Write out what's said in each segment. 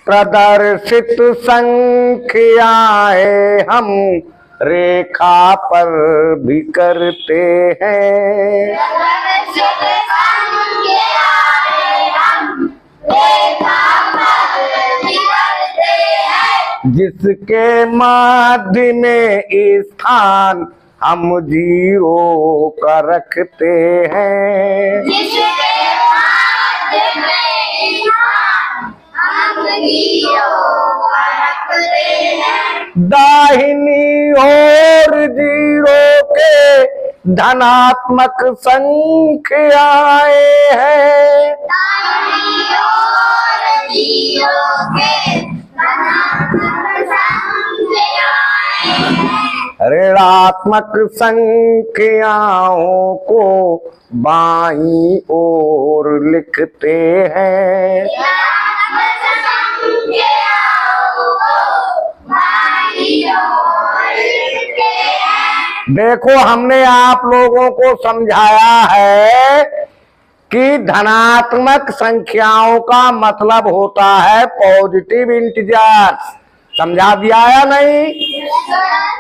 प्रदर्शित संख्याएं हम रेखा पर भी करते हैं। प्रदर्शित संख्याएं हम रेखा पर भी करते हैं। जिसके माध्य में स्थान हम जीरो का रखते हैं। जिसके माध्य में स्थान हम जीरो का रखते हैं। दाहिनी ओर जीरो के धनात्मक संख्याएं हैं। दाहिनी ओर जीरो के धनात्मक संख्याएं हैं। ऋणात्मक संख्याओं को बाईं ओर लिखते हैं। ऋणात्मक संख्याओं को बाईं ओर लिखते हैं। देखो, हमने आप लोगों को समझाया है कि धनात्मक संख्याओं का मतलब होता है पॉजिटिव इंटीजर। समझा दिया या नहीं?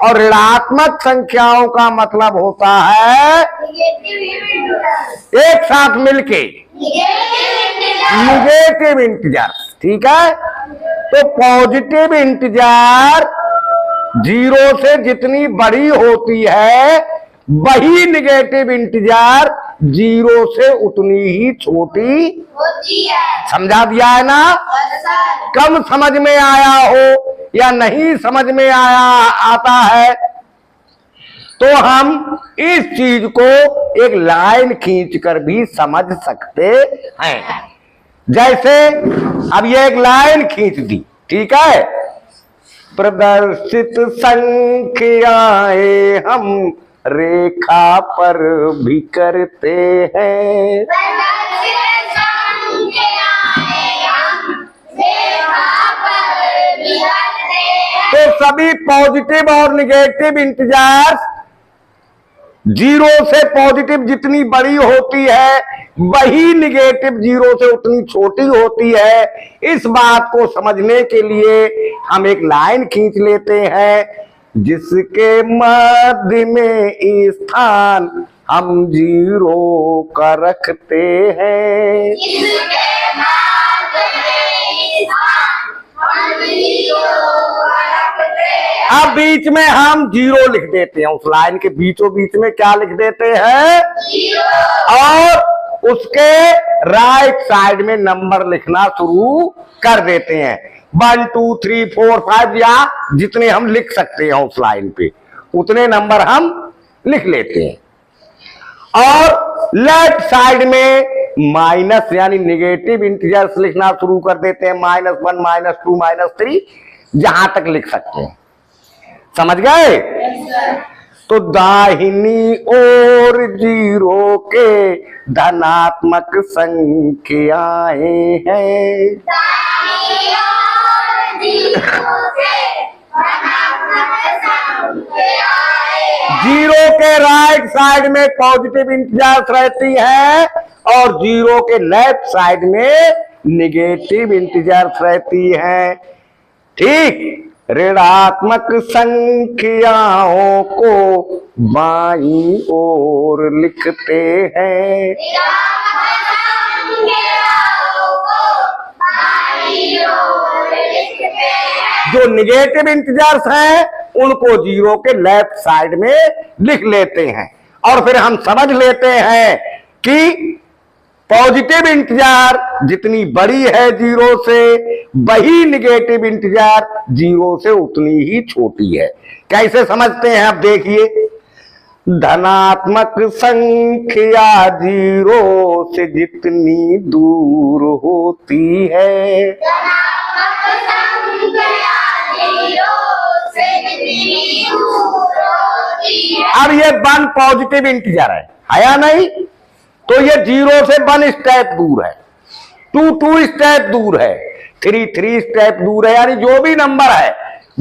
और ऋणात्मक संख्याओं का मतलब होता है एक साथ मिलके निगेटिव इंटीजर। ठीक है, तो पॉजिटिव इंटीजर जीरो से जितनी बड़ी होती है वही निगेटिव इंटीजर जीरो से उतनी ही छोटी होती है। समझा दिया है ना? कम समझ में आया हो या नहीं समझ में आता है तो हम इस चीज को एक लाइन खींचकर भी समझ सकते हैं। जैसे अब ये एक लाइन खींच दी, ठीक है। प्रदर्शित संख्याएं हम रेखा पर भी करते हैं। प्रदर्शित संख्याएं हम रेखा पर भी करते हैं। तो सभी पॉजिटिव और निगेटिव इंटीजर्स जीरो से पॉजिटिव जितनी बड़ी होती है वही निगेटिव जीरो से उतनी छोटी होती है। इस बात को समझने के लिए हम एक लाइन खींच लेते हैं। जिसके मध्य में स्थान हम जीरो का रखते हैं। जिसके मध्य में स्थान हम जीरो का रखते हैं। अब बीच में हम जीरो लिख देते हैं। उस लाइन के बीचों बीच में क्या लिख देते हैं? जीरो। और उसके राइट साइड में नंबर लिखना शुरू कर देते हैं। 1 2 3 4 5 या जितने हम लिख सकते हैं उस लाइन पे उतने नंबर हम लिख लेते हैं। और लेफ्ट साइड में माइनस यानी निगेटिव इंटीजर्स लिखना शुरू कर देते हैं। -1 -2 -3 जहां तक लिख सकते हैं। समझ गए? तो दाहिनी ओर जीरो के धनात्मक संख्याएं हैं। दाहिनी ओर जीरो से धनात्मक संख्याएं हैं। जीरो के राइट साइड में पॉजिटिव इंटीजर्स रहती है और जीरो के लेफ्ट साइड में निगेटिव इंटीजर्स रहती है। ठीक, ऋणात्मक संख्याओं को बाईं ओर लिखते हैं। ऋणात्मक संख्याओं को बाईं ओर लिखते हैं। जो निगेटिव इंटीजर्स हैं उनको जीरो के लेफ्ट साइड में लिख लेते हैं। और फिर हम समझ लेते हैं कि पॉजिटिव इंटीजर जितनी बड़ी है जीरो से वही निगेटिव इंटीजर जीरो से उतनी ही छोटी है। कैसे समझते हैं? अब देखिए, धनात्मक संख्या जीरो से जितनी दूर होती है। धनात्मक संख्या जीरो से जितनी दूर होती है। अब ये 1 पॉजिटिव इंटीजर है या नहीं? तो ये जीरो से 1 स्टेप दूर है, 2 स्टेप दूर है, 3 स्टेप दूर है। यानी जो भी नंबर है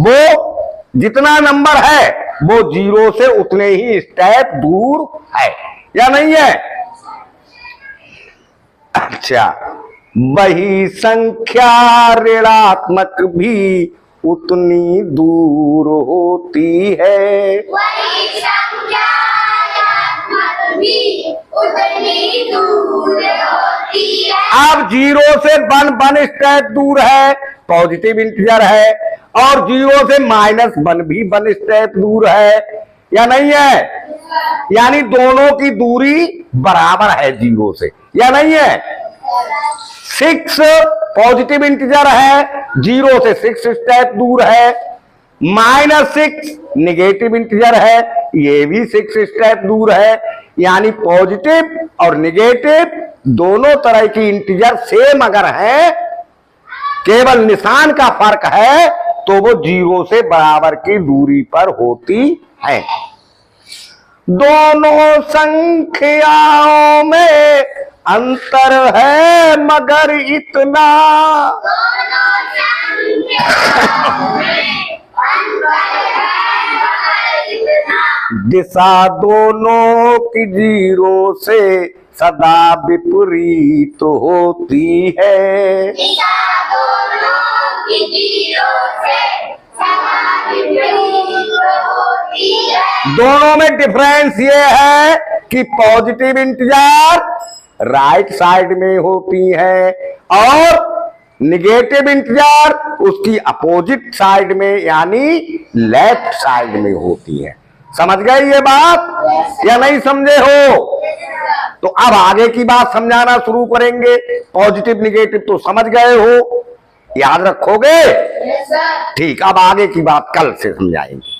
वो जितना नंबर है वो जीरो से उतने ही स्टेप दूर है या नहीं है? अच्छा, वही संख्या ऋणात्मक भी उतनी दूर होती है। वही संख्या ऋणात्मक भी उतनी दूर होती है। अब 0 से 1 स्टेप दूर है, पॉजिटिव इंटीजर है, और 0 से -1 भी 1 स्टेप दूर है या नहीं है? यानी दोनों की दूरी बराबर है 0 से, या नहीं है? 6 पॉजिटिव इंटीजर है, 0 से 6 स्टेप दूर है। -6 निगेटिव इंटीजर है, ये भी 6 स्टेप दूर है। यानी पॉजिटिव और निगेटिव दोनों तरह की इंटीजर सेम अगर है, केवल निशान का फर्क है, तो वो 0 से बराबर की दूरी पर होती है। दोनों संख्याओं में अंतर है मगर इतना, दोनों संख्याओं में अंतर है मगर इतना, दिशा दोनों की 0 से सदा विपरीत होती है। दिशा दोनों की 0 से सदा विपरीत होती है। दोनों में डिफरेंस ये है कि पॉजिटिव इंटीजर राइट साइड में होती है और निगेटिव इंटीजर उसकी अपोजिट साइड में यानी लेफ्ट साइड में होती है। समझ गए ये बात या नहीं समझे हो? तो अब आगे की बात समझाना शुरू करेंगे। पॉजिटिव निगेटिव तो समझ गए हो, याद रखोगे? ठीक, अब आगे की बात कल से समझाएंगे।